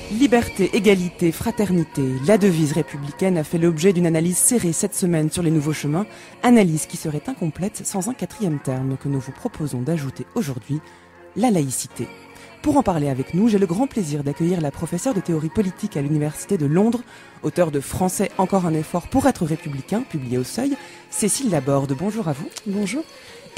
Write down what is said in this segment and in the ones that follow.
Liberté, égalité, fraternité, la devise républicaine a fait l'objet d'une analyse serrée cette semaine sur les nouveaux chemins, analyse qui serait incomplète sans un quatrième terme que nous vous proposons d'ajouter aujourd'hui, la laïcité. Pour en parler avec nous, j'ai le grand plaisir d'accueillir la professeure de théorie politique à l'Université de Londres, auteure de Français, encore un effort pour être républicain, publié au Seuil, Cécile Laborde. Bonjour à vous. Bonjour.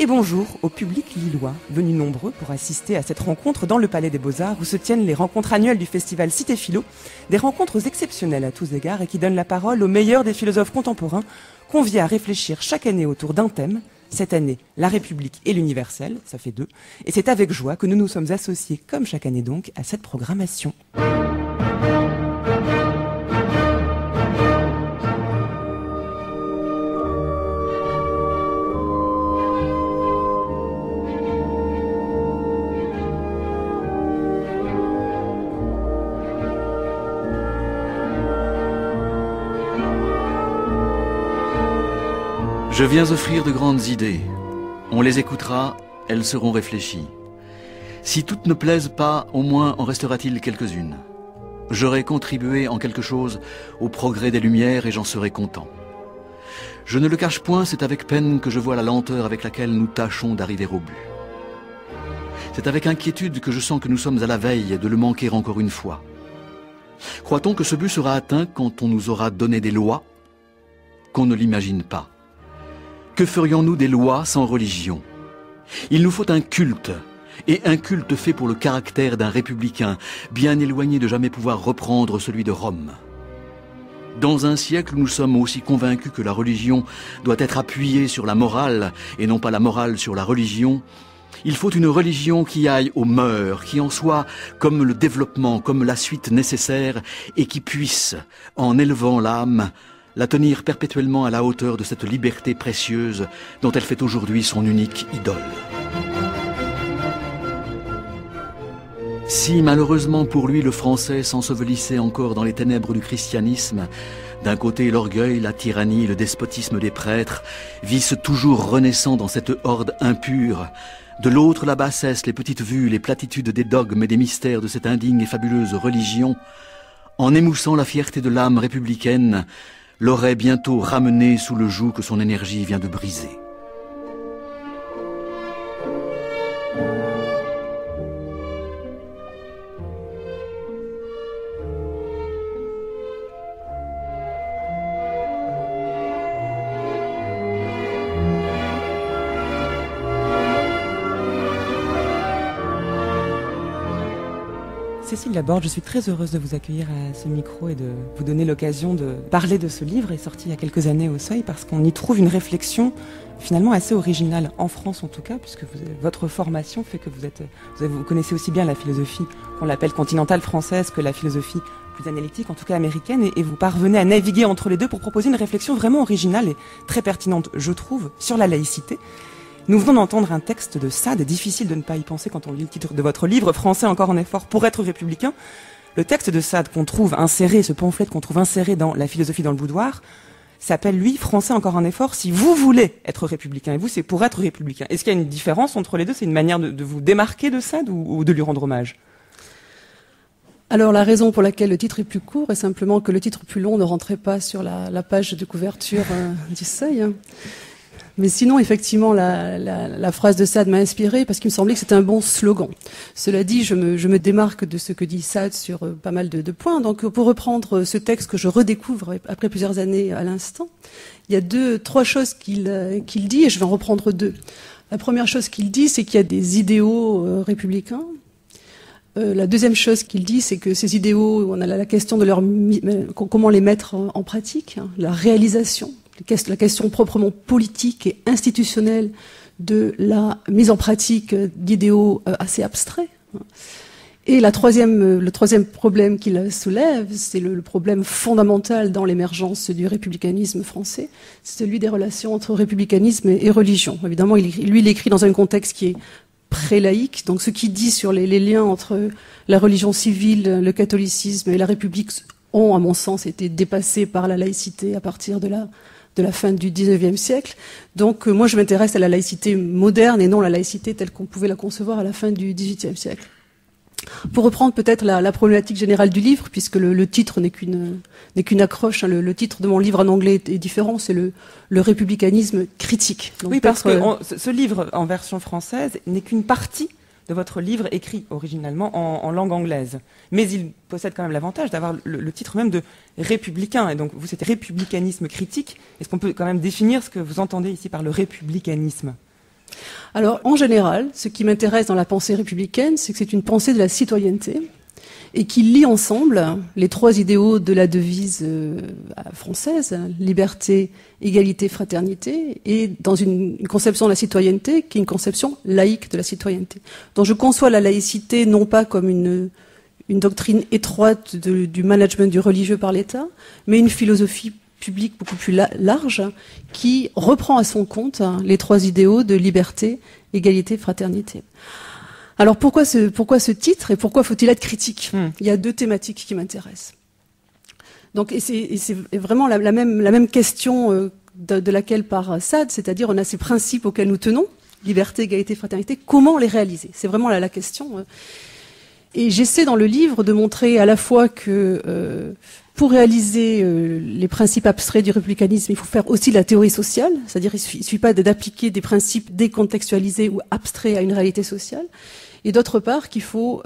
Et bonjour au public lillois, venu nombreux pour assister à cette rencontre dans le Palais des Beaux-Arts où se tiennent les rencontres annuelles du festival Cité Philo, des rencontres exceptionnelles à tous égards et qui donnent la parole aux meilleurs des philosophes contemporains, conviés à réfléchir chaque année autour d'un thème. Cette année, la République et l'universel, ça fait 2, et c'est avec joie que nous nous sommes associés, comme chaque année donc, à cette programmation. Je viens offrir de grandes idées. On les écoutera, elles seront réfléchies. Si toutes ne plaisent pas, au moins en restera-t-il quelques-unes. J'aurai contribué en quelque chose au progrès des Lumières et j'en serai content. Je ne le cache point, c'est avec peine que je vois la lenteur avec laquelle nous tâchons d'arriver au but. C'est avec inquiétude que je sens que nous sommes à la veille de le manquer encore une fois. Croit-on que ce but sera atteint quand on nous aura donné des lois qu'on ne l'imagine pas? Que ferions-nous des lois sans religion? Il nous faut un culte, et un culte fait pour le caractère d'un républicain, bien éloigné de jamais pouvoir reprendre celui de Rome. Dans un siècle où nous sommes aussi convaincus que la religion doit être appuyée sur la morale, et non pas la morale sur la religion, il faut une religion qui aille aux mœurs, qui en soit comme le développement, comme la suite nécessaire, et qui puisse, en élevant l'âme, la tenir perpétuellement à la hauteur de cette liberté précieuse dont elle fait aujourd'hui son unique idole. Si malheureusement pour lui le français s'ensevelissait encore dans les ténèbres du christianisme, d'un côté l'orgueil, la tyrannie, le despotisme des prêtres vissent toujours renaissant dans cette horde impure, de l'autre la bassesse, les petites vues, les platitudes des dogmes et des mystères de cette indigne et fabuleuse religion, en émoussant la fierté de l'âme républicaine, l'aurait bientôt ramené sous le joug que son énergie vient de briser. Cécile Laborde, je suis très heureuse de vous accueillir à ce micro et de vous donner l'occasion de parler de ce livre, sorti il y a quelques années au Seuil, parce qu'on y trouve une réflexion finalement assez originale, en France en tout cas, puisque votre formation fait que vous connaissez aussi bien la philosophie qu'on l'appelle continentale française que la philosophie plus analytique, en tout cas américaine, et vous parvenez à naviguer entre les deux pour proposer une réflexion vraiment originale et très pertinente, je trouve, sur la laïcité. Nous venons d'entendre un texte de Sade, difficile de ne pas y penser quand on lit le titre de votre livre, Français encore en effort pour être républicain. Le texte de Sade qu'on trouve inséré, ce pamphlet qu'on trouve inséré dans La philosophie dans le boudoir, s'appelle lui Français encore en effort si vous voulez être républicain. Et vous, c'est pour être républicain. Est-ce qu'il y a une différence entre les deux? C'est une manière de vous démarquer de Sade ou de lui rendre hommage? Alors la raison pour laquelle le titre est plus court est simplement que le titre plus long ne rentrait pas sur la page de couverture du Seuil. Mais sinon, effectivement, la phrase de Sade m'a inspirée parce qu'il me semblait que c'était un bon slogan. Cela dit, je me démarque de ce que dit Sade sur pas mal de points. Donc, pour reprendre ce texte que je redécouvre après plusieurs années à l'instant, il y a trois choses qu'il dit, et je vais en reprendre 2. La première chose qu'il dit, c'est qu'il y a des idéaux républicains. La deuxième chose qu'il dit, c'est que ces idéaux, on a la question de comment les mettre en pratique, la réalisation. La question proprement politique et institutionnelle de la mise en pratique d'idéaux assez abstraits. Et le troisième problème qu'il soulève, c'est le problème fondamental dans l'émergence du républicanisme français, c'est celui des relations entre républicanisme et religion. Évidemment, il écrit dans un contexte qui est pré-laïque, donc ce qu'il dit sur les liens entre la religion civile, le catholicisme et la République ont, à mon sens, été dépassés par la laïcité à partir de la fin du XIXe siècle. Donc moi je m'intéresse à la laïcité moderne et non la laïcité telle qu'on pouvait la concevoir à la fin du XVIIIe siècle. Pour reprendre peut-être la problématique générale du livre, puisque le titre n'est qu'une accroche, hein, le titre de mon livre en anglais est différent, c'est le républicanisme critique. Donc oui, parce que ce livre en version française n'est qu'une partie de votre livre écrit originalement en langue anglaise. Mais il possède quand même l'avantage d'avoir le titre même de républicain. Et donc vous, c'était républicanisme critique. Est-ce qu'on peut quand même définir ce que vous entendez ici par le républicanisme ? Alors, en général, ce qui m'intéresse dans la pensée républicaine, c'est que c'est une pensée de la citoyenneté et qui lie ensemble les trois idéaux de la devise française, liberté, égalité, fraternité, et dans une conception de la citoyenneté qui est une conception laïque de la citoyenneté. Donc je conçois la laïcité non pas comme une doctrine étroite du management du religieux par l'État, mais une philosophie public beaucoup plus large qui reprend à son compte les trois idéaux de liberté, égalité, fraternité. Alors pourquoi ce titre et pourquoi faut-il être critique ? Il y a deux thématiques qui m'intéressent. Donc et c'est vraiment la même question de laquelle part Sade, c'est-à-dire on a ces principes auxquels nous tenons, liberté, égalité, fraternité, comment les réaliser ? C'est vraiment la question. Et j'essaie dans le livre de montrer à la fois que pour réaliser les principes abstraits du républicanisme, il faut faire aussi de la théorie sociale, c'est-à-dire il suffit pas d'appliquer des principes décontextualisés ou abstraits à une réalité sociale, et d'autre part qu'il faut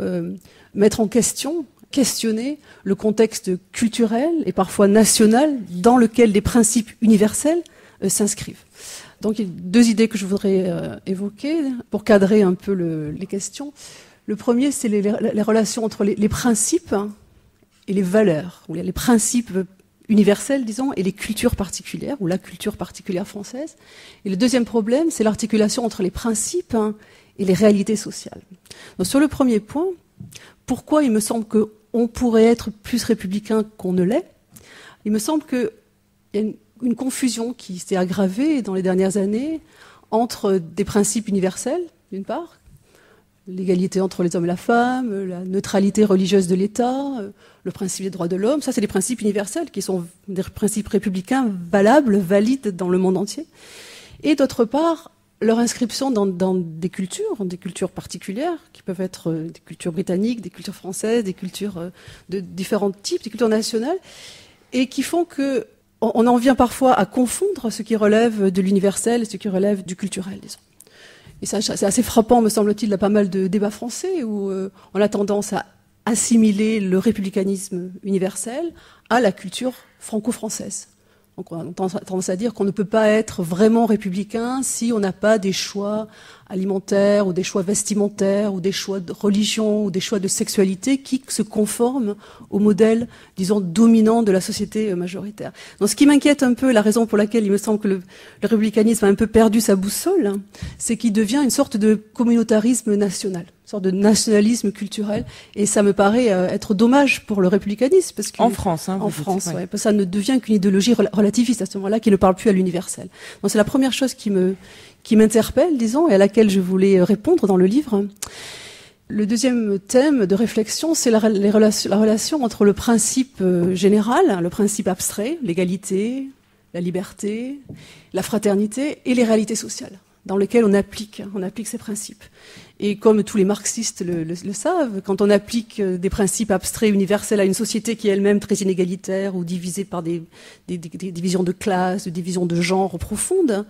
mettre en questionner le contexte culturel et parfois national dans lequel des principes universels s'inscrivent. Donc il y a deux idées que je voudrais évoquer pour cadrer un peu les questions. Le premier, c'est les relations entre les principes et les valeurs, ou les principes universels, disons, et les cultures particulières, ou la culture particulière française. Et le deuxième problème, c'est l'articulation entre les principes et les réalités sociales. Donc, sur le premier point, pourquoi il me semble qu'on pourrait être plus républicain qu'on ne l'est ? Il me semble qu'il y a une confusion qui s'est aggravée dans les dernières années entre des principes universels, d'une part, l'égalité entre les hommes et la femme, la neutralité religieuse de l'État, le principe des droits de l'homme, ça c'est des principes universels qui sont des principes républicains valables, valides dans le monde entier. Et d'autre part, leur inscription dans des cultures particulières, qui peuvent être des cultures britanniques, des cultures françaises, des cultures de différents types, des cultures nationales, et qui font que on en vient parfois à confondre ce qui relève de l'universel et ce qui relève du culturel, disons. Et ça, c'est assez frappant, me semble-t-il, à pas mal de débats français où on a tendance à assimiler le républicanisme universel à la culture franco-française. Donc on a tendance à dire qu'on ne peut pas être vraiment républicain si on n'a pas des choix alimentaires ou des choix vestimentaires ou des choix de religion ou des choix de sexualité qui se conforment au modèle, disons, dominant de la société majoritaire. Donc ce qui m'inquiète un peu, la raison pour laquelle il me semble que le républicanisme a un peu perdu sa boussole, c'est qu'il devient une sorte de communautarisme national, une sorte de nationalisme culturel, et ça me paraît être dommage pour le républicanisme. Parce que, en France, en France, ouais, parce que ça ne devient qu'une idéologie relativiste à ce moment-là, qui ne parle plus à l'universel. Donc c'est la première chose qui m'interpelle, disons, et à laquelle je voulais répondre dans le livre. Le deuxième thème de réflexion, c'est la relation entre le principe général, le principe abstrait, l'égalité, la liberté, la fraternité, et les réalités sociales, dans lesquelles on applique ces principes. Et comme tous les marxistes le savent, quand on applique des principes abstraits universels à une société qui est elle-même très inégalitaire ou divisée par des divisions de classe, des divisions de genre profondes,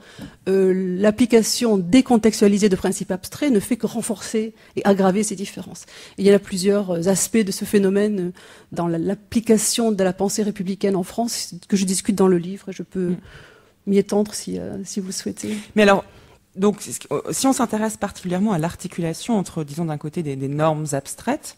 l'application décontextualisée de principes abstraits ne fait que renforcer et aggraver ces différences. Et il y en a plusieurs aspects de ce phénomène dans l'application de la pensée républicaine en France que je discute dans le livre, et je peux m'y étendre si vous le souhaitez. Mais alors, donc, si on s'intéresse particulièrement à l'articulation entre, disons, d'un côté des normes abstraites,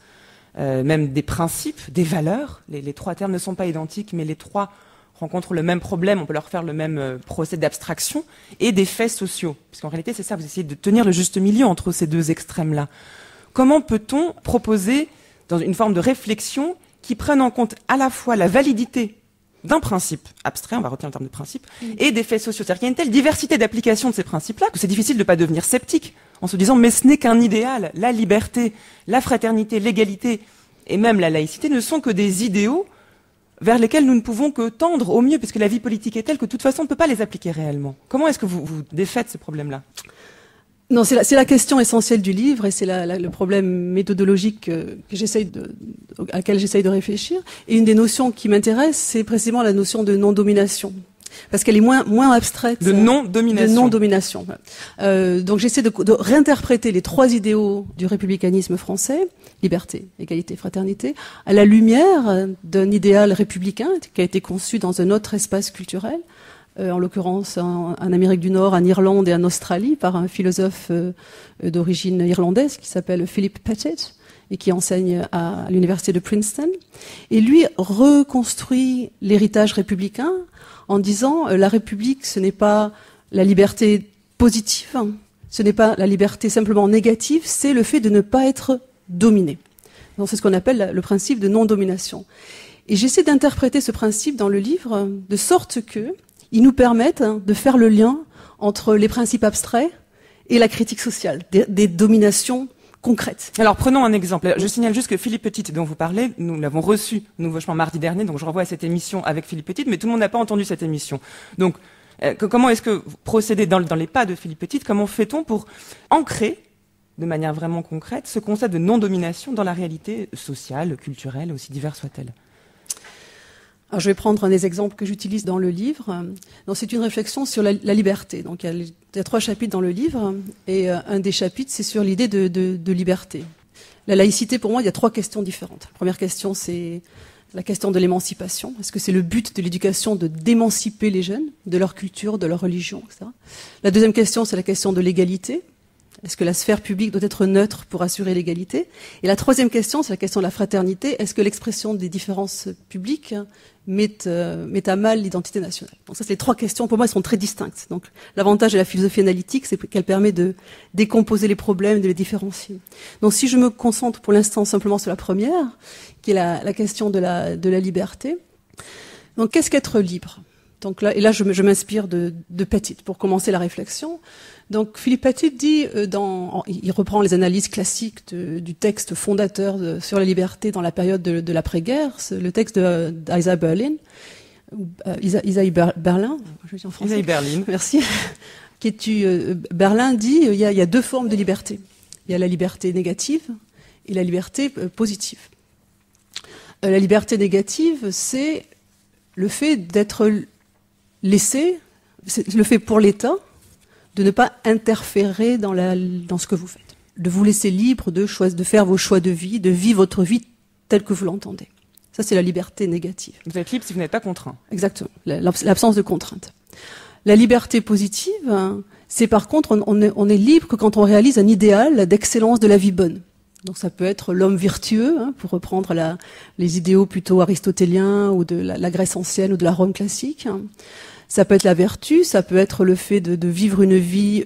même des principes, des valeurs, les trois termes ne sont pas identiques, mais les trois rencontrent le même problème, on peut leur faire le même procès d'abstraction, et des faits sociaux. Puisqu'en réalité, c'est ça, vous essayez de tenir le juste milieu entre ces deux extrêmes-là. Comment peut-on proposer, dans une forme de réflexion, qui prenne en compte à la fois la validité d'un principe abstrait, on va retenir le terme de principe, et des faits sociaux. C'est-à-dire qu'il y a une telle diversité d'application de ces principes-là que c'est difficile de ne pas devenir sceptique en se disant mais ce n'est qu'un idéal. La liberté, la fraternité, l'égalité et même la laïcité ne sont que des idéaux vers lesquels nous ne pouvons que tendre au mieux, puisque la vie politique est telle que de toute façon on ne peut pas les appliquer réellement. Comment est-ce que vous défaites ce problème-là ? Non, c'est la question essentielle du livre et c'est le problème méthodologique à laquelle j'essaye de réfléchir. Et une des notions qui m'intéresse, c'est précisément la notion de non-domination. Parce qu'elle est moins abstraite. De non-domination. De non-domination. Donc j'essaie de réinterpréter les 3 idéaux du républicanisme français, liberté, égalité, fraternité, à la lumière d'un idéal républicain qui a été conçu dans un autre espace culturel, en l'occurrence en Amérique du Nord, en Irlande et en Australie, par un philosophe d'origine irlandaise qui s'appelle Philip Pettit et qui enseigne à l'université de Princeton. Et lui reconstruit l'héritage républicain en disant la République, ce n'est pas la liberté positive, ce n'est pas la liberté simplement négative, c'est le fait de ne pas être dominé. Donc c'est ce qu'on appelle le principe de non-domination. Et j'essaie d'interpréter ce principe dans le livre de sorte que ils nous permettent de faire le lien entre les principes abstraits et la critique sociale, des dominations concrètes. Alors prenons un exemple. Je signale juste que Philippe Petit, dont vous parlez, nous l'avons reçu Nouveau Chemin mardi dernier, donc je renvoie à cette émission avec Philippe Petit, mais tout le monde n'a pas entendu cette émission. Donc comment est-ce que vous procédez dans les pas de Philippe Petit? Comment fait-on pour ancrer de manière vraiment concrète ce concept de non-domination dans la réalité sociale, culturelle, aussi diverse soit-elle? Alors, je vais prendre un des exemples que j'utilise dans le livre. Donc, c'est une réflexion sur la liberté. Donc, il y a 3 chapitres dans le livre, et un des chapitres, c'est sur l'idée de liberté. La laïcité, pour moi, il y a 3 questions différentes. La première question, c'est la question de l'émancipation. Est-ce que c'est le but de l'éducation de d'émanciper les jeunes, de leur culture, de leur religion, etc. La deuxième question, c'est la question de l'égalité. Est-ce que la sphère publique doit être neutre pour assurer l'égalité? Et la troisième question, c'est la question de la fraternité. Est-ce que l'expression des différences publiques met à mal l'identité nationale? Donc ça, c'est les 3 questions. Pour moi, elles sont très distinctes. Donc l'avantage de la philosophie analytique, c'est qu'elle permet de décomposer les problèmes, de les différencier. Donc si je me concentre pour l'instant simplement sur la première, qui est la question de la liberté. Donc qu'est-ce qu'être libre? Donc là, et là, je m'inspire de Petit pour commencer la réflexion. Donc Philippe Petit dit, il reprend les analyses classiques du texte fondateur sur la liberté dans la période de l'après-guerre, le texte d'Isaiah Berlin, Isaiah Berlin, je dis en français. Isaiah Berlin. Merci. Berlin dit, il y a 2 formes de liberté. Il y a la liberté négative et la liberté positive. La liberté négative, c'est le fait d'être laissé, c'est le fait pour l'État de ne pas interférer dans ce que vous faites, de vous laisser libre de faire vos choix de vie, de vivre votre vie telle que vous l'entendez. Ça, c'est la liberté négative. Vous êtes libre si vous n'êtes pas contraint. Exactement, l'absence de contrainte. La liberté positive, c'est par contre, on est libre que quand on réalise un idéal d'excellence de la vie bonne. Donc ça peut être l'homme vertueux, pour reprendre les idéaux plutôt aristotéliens ou de la Grèce ancienne ou de la Rome classique. Ça peut être la vertu, ça peut être le fait de vivre une vie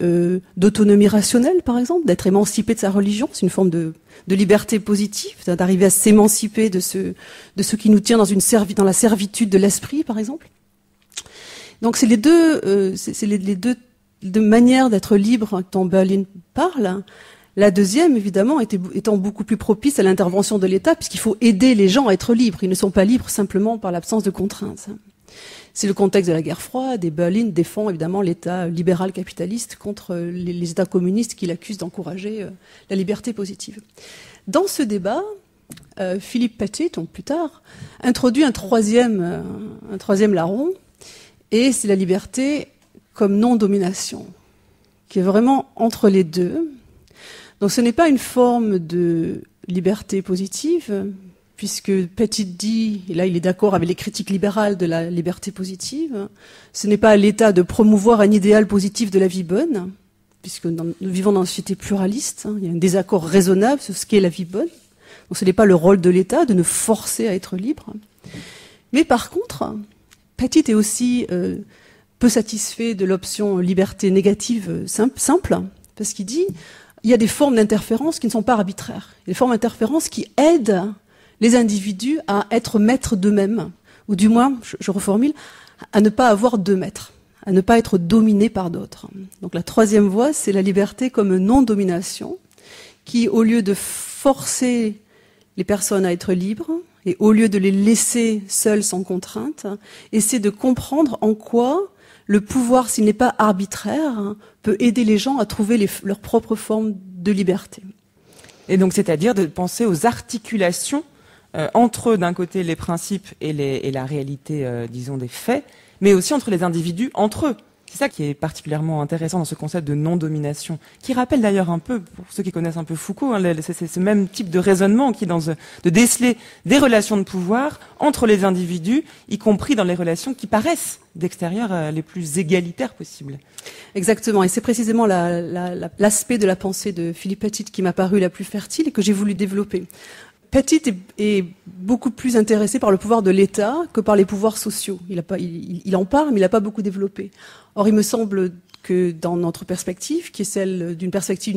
d'autonomie rationnelle, par exemple, d'être émancipé de sa religion. C'est une forme de liberté positive, d'arriver à s'émanciper de ce qui nous tient dans la servitude de l'esprit, par exemple. Donc c'est les deux manières d'être libre dont Berlin parle. La deuxième, évidemment, étant beaucoup plus propice à l'intervention de l'État, puisqu'il faut aider les gens à être libres. Ils ne sont pas libres simplement par l'absence de contraintes. C'est le contexte de la guerre froide, et Berlin défend évidemment l'État libéral capitaliste contre les États communistes qui l'accusent d'encourager la liberté positive. Dans ce débat, Philippe Petit, donc plus tard, introduit un troisième larron, et c'est la liberté comme non-domination, qui est vraiment entre les deux. Donc ce n'est pas une forme de liberté positive, puisque Petit dit, et là il est d'accord avec les critiques libérales de la liberté positive, ce n'est pas à l'État de promouvoir un idéal positif de la vie bonne, puisque nous vivons dans une société pluraliste, il y a un désaccord raisonnable sur ce qu'est la vie bonne. Donc ce n'est pas le rôle de l'État de nous forcer à être libre. Mais par contre, Petit est aussi peu satisfait de l'option liberté négative simple, parce qu'il dit il y a des formes d'interférence qui ne sont pas arbitraires. Il y a des formes d'interférence qui aident les individus à être maîtres d'eux-mêmes, ou du moins, je reformule, à ne pas avoir de maîtres, à ne pas être dominés par d'autres. Donc la troisième voie, c'est la liberté comme non-domination, qui, au lieu de forcer les personnes à être libres, et au lieu de les laisser seuls sans contrainte, essaie de comprendre en quoi le pouvoir, s'il n'est pas arbitraire, peut aider les gens à trouver leur propre forme de liberté. Et donc, c'est-à-dire de penser aux articulations entre, d'un côté, les principes et la réalité, disons, des faits, mais aussi entre les individus, entre eux. C'est ça qui est particulièrement intéressant dans ce concept de non-domination, qui rappelle d'ailleurs un peu, pour ceux qui connaissent un peu Foucault, c'est ce même type de raisonnement qui est de déceler des relations de pouvoir entre les individus, y compris dans les relations qui paraissent d'extérieur les plus égalitaires possibles. Exactement, et c'est précisément l'aspect de la pensée de Philippe Petit qui m'a paru la plus fertile et que j'ai voulu développer. Petit est beaucoup plus intéressé par le pouvoir de l'État que par les pouvoirs sociaux. Il en parle, mais il n'a pas beaucoup développé. Or, il me semble que dans notre perspective, qui est celle d'une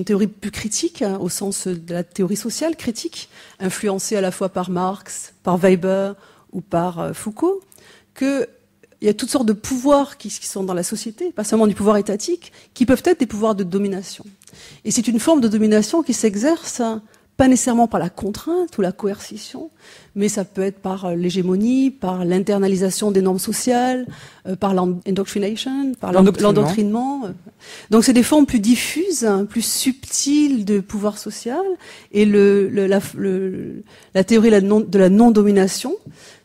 théorie plus critique, au sens de la théorie sociale critique, influencée à la fois par Marx, par Weber ou par Foucault, qu'il y a toutes sortes de pouvoirs qui sont dans la société, pas seulement du pouvoir étatique, qui peuvent être des pouvoirs de domination. Et c'est une forme de domination qui s'exerce pas nécessairement par la contrainte ou la coercition, mais ça peut être par l'hégémonie, par l'internalisation des normes sociales, par l'indoctrination, par l'endoctrinement. Donc c'est des formes plus diffuses, plus subtiles de pouvoir social. Et la théorie de la non-domination,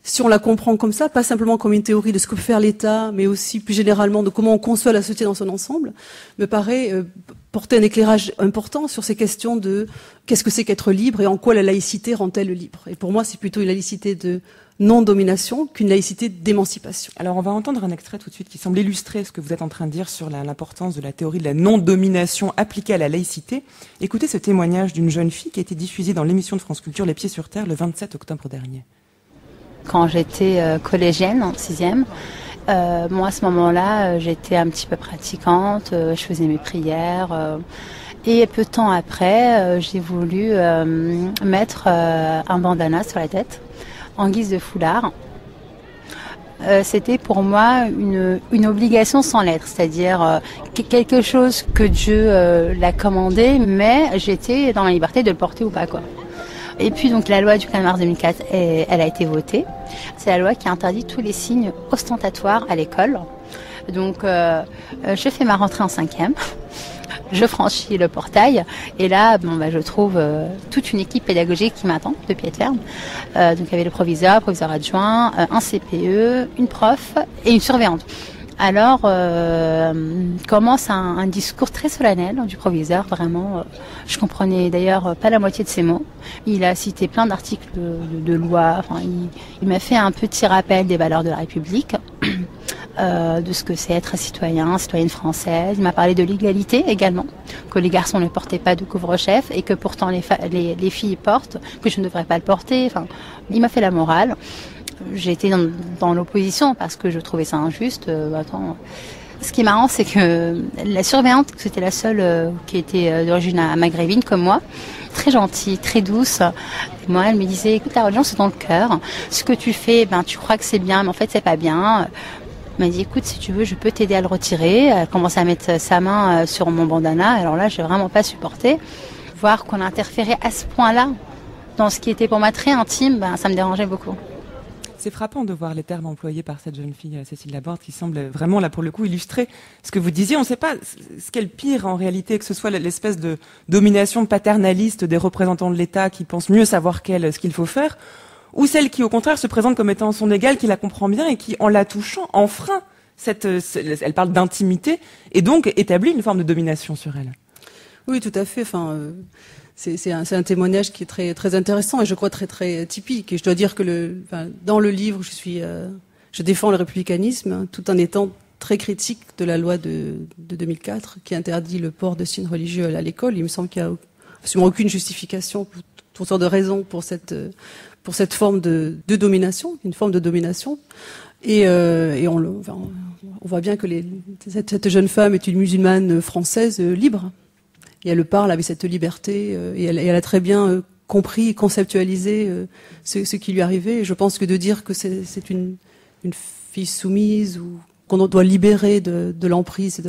si on la comprend comme ça, pas simplement comme une théorie de ce que peut faire l'État, mais aussi plus généralement de comment on conçoit la société dans son ensemble, me paraît porter un éclairage important sur ces questions de qu'est-ce que c'est qu'être libre et en quoi la laïcité rend-elle libre. Et pour moi, c'est plutôt une laïcité de non-domination qu'une laïcité d'émancipation. Alors on va entendre un extrait tout de suite qui semble illustrer ce que vous êtes en train de dire sur l'importance de la théorie de la non-domination appliquée à la laïcité. Écoutez ce témoignage d'une jeune fille qui a été diffusée dans l'émission de France Culture Les Pieds sur Terre le 27 octobre dernier. Quand j'étais collégienne, en 6e, moi à ce moment-là, j'étais un petit peu pratiquante, je faisais mes prières. Et peu de temps après, j'ai voulu mettre un bandana sur la tête en guise de foulard. C'était pour moi une obligation sans lettre, c'est-à-dire quelque chose que Dieu l'a commandé, mais j'étais dans la liberté de le porter ou pas, quoi. Et puis donc la loi du 4 mars 2004, elle a été votée. C'est la loi qui interdit tous les signes ostentatoires à l'école. Donc je fais ma rentrée en 5e. Je franchis le portail et là, je trouve toute une équipe pédagogique qui m'attend de pied ferme. Donc il y avait le proviseur adjoint, un CPE, une prof et une surveillante. Alors commence un discours très solennel du proviseur, vraiment. Je comprenais d'ailleurs pas la moitié de ses mots. Il a cité plein d'articles de loi. Enfin, il m'a fait un petit rappel des valeurs de la République. De ce que c'est être citoyenne française. Il m'a parlé de l'égalité également, que les garçons ne portaient pas de couvre-chef et que pourtant les filles portent, que je ne devrais pas le porter. Enfin, il m'a fait la morale. J'ai été dans l'opposition parce que je trouvais ça injuste. Ce qui est marrant, c'est que la surveillante, c'était la seule qui était d'origine maghrébine comme moi, très gentille, très douce. Et moi, elle me disait, écoute, la religion, c'est dans le cœur. Ce que tu fais, tu crois que c'est bien, mais en fait, c'est pas bien. Elle m'a dit, écoute, si tu veux, je peux t'aider à le retirer. Elle commence à mettre sa main sur mon bandana. Alors là, je n'ai vraiment pas supporté. Voir qu'on interférait à ce point-là dans ce qui était pour moi très intime, ça me dérangeait beaucoup. C'est frappant de voir les termes employés par cette jeune fille, Cécile Laborde, qui semble vraiment, là, pour le coup, illustrer ce que vous disiez. On ne sait pas ce qu'est le pire, en réalité, que ce soit l'espèce de domination paternaliste des représentants de l'État qui pensent mieux savoir ce qu'il faut faire, ou celle qui, au contraire, se présente comme étant son égale, qui la comprend bien et qui, en la touchant, enfreint elle parle d'intimité et donc établit une forme de domination sur elle. Oui, tout à fait. C'est un témoignage qui est très, très intéressant et je crois très, très typique. Et je dois dire que dans le livre, je défends le républicanisme tout en étant très critique de la loi de 2004 qui interdit le port de signes religieux à l'école. Il me semble qu'il n'y a absolument aucune justification pour toutes sortes de raisons pour cette forme de domination, une forme de domination. Et on voit bien que cette jeune femme est une musulmane française libre. Et elle parle avec cette liberté et elle a très bien compris et conceptualisé ce qui lui arrivait. Et je pense que de dire que c'est une fille soumise ou qu'on doit libérer de l'emprise